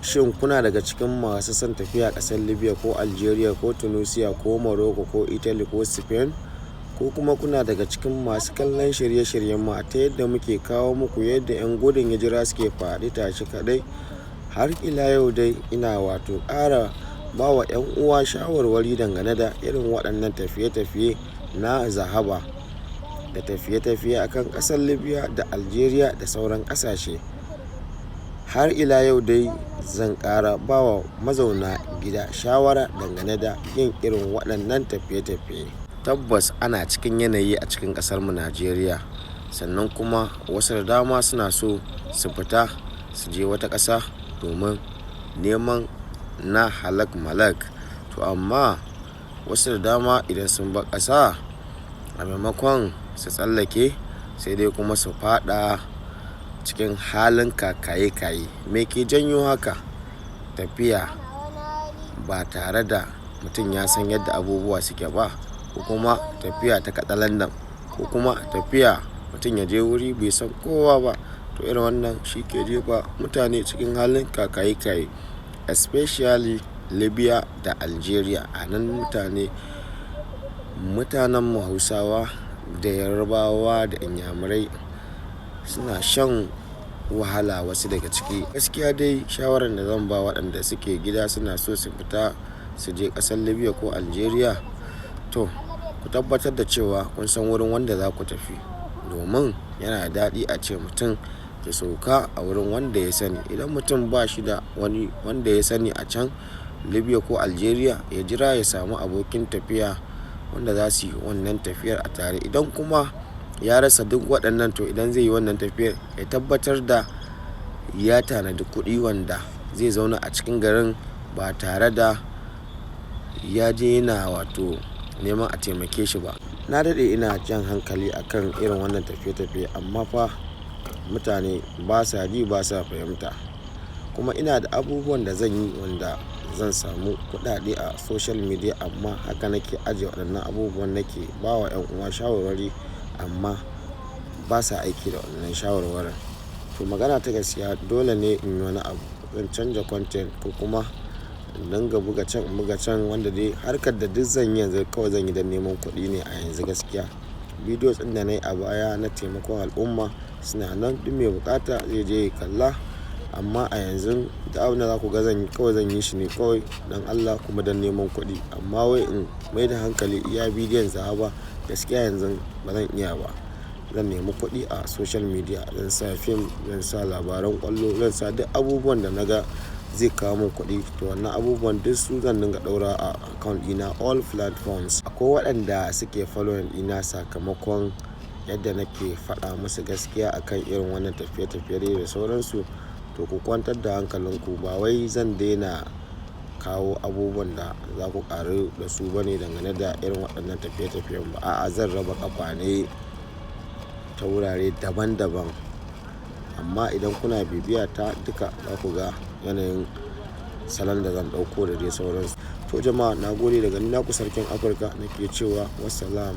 Shin kuna daga cikin masu son tafiya ƙasar Libya ko Algeria ko Tunisia ko Morocco ko Italy ko Spain? Ko kuma kuna daga cikin masu kallon shirye-shiryen mu ta yadda muke kawo muku yadda 'yan gudun hijira suke faɗi tashi kaɗai? Har ila yau dai ina ƙara ba wa 'yan uwa shawarwari dangane da irin waɗannan tafiye-tafiye na zahaba da tafiye-tafiye akan ƙasar Libya da Algeria da sauran ƙasashe. Har ila yau dai zan ƙara ba wa mazauna gida shawara dangane da yin irin waɗannan tafiye-tafiye. Tabbas ana cikin yanayi a cikin ƙasarmu Najeriya, sannan kuma wasu da dama suna so su fita su je wata ƙasa domin neman na halak malak. To amma wasu da dama idan sun bar ƙasa, a maimakon su tsallake sai dai kuma su faɗa cikin halin kakaye-kaye. Me ke janyo haka? Tafiya ba tare da mutum ya san yadda abubuwa suke ba, ko kuma tafiya ta katsalandan, ko kuma tafiya mutum ya je wuri bai san kowa ba. To irin wannan shi ke jefa mutane cikin halin kakaye-kaye, especially Libya da Algeria. A nan mutanen mu Hausawa da Yarbawa da Inyamurai suna shan wahala wasu daga ciki. Gaskiya dai shawarar da zan ba waɗanda suke gida suna so su fita su je ƙasar Libya ko Algeria, to ku tabbatar da cewa kun san wurin wanda za ku tafi, domin yana da daɗi a ce mutum ya sauka a wurin wanda ya sani. Idan mutum ba shi da wani wanda ya sani a can Libya ko Algeria, ya jira ya samu abokin tafiya wanda za su yi wannan tafiyar a tare. Idan kuma ya rasa duk waɗannan, to idan zai yi wannan tafiyar ya tabbatar da ya tanadi kuɗi wanda zai zauna a cikin garin ba tare da ya je yana neman a taimake shi ba. Na daɗe ina jan hankali akan irin wannan tafiye-tafiye, amma fa mutane ba sa ji ba sa fahimta. Kuma ina da abubuwan da zan yi wanda zan samu kuɗaɗe a social media, amma haka nake ajiye waɗannan abubuwan, nake ba wa 'yan uwa shawarwari, amma ba sa aiki da waɗannan shawarwarin. To magana ta gaskiya, dole ne in yi wani abu, zan canja content ko kuma in dinga buga can wanda dai harkar da duk zan yi yanzu kawai zan yi don neman kuɗi ne a yanzu gaskiya. Videos ɗin da na yi a baya na taimakon al'umma suna nan, duk mai buƙata zai je ya kalla. Amma a yanzu da abin da za ku ga zan yi kawai zan yi shi ne kawai don Allah kuma don neman kuɗi. Amma wai in mai da hankali iya bidiyon zahaba, gaskiya yanzu ba zan iya ba. Zan nemi kuɗi a social media, zan sa fim, zan sa labaran ƙwallo, zan sa duk abubuwan da na ga zai kawo min kuɗi. To wannan abubuwan duk su zan dinga ɗaura a account ɗina all platforms. Akwai waɗanda suke following ɗina sakamakon yadda nake faɗa musu gaskiya akan irin wannan tafiye-tafiye da sauransu. To ku kwantar da hankalinku, ba wai zan daina kawo abubuwan da za ku ƙaru da su bane dangane da irin waɗannan tafiye-tafiyen ba. A'a, zan raba ƙafa ne ta wurare daban-daban. Amma idan kuna bibiya ta duka, za ku ga yanayin salon da zan ɗauko da dai sauransu. To jama'a, na gode. Daga ni naku sarkin Afirka nake cewa wassalam.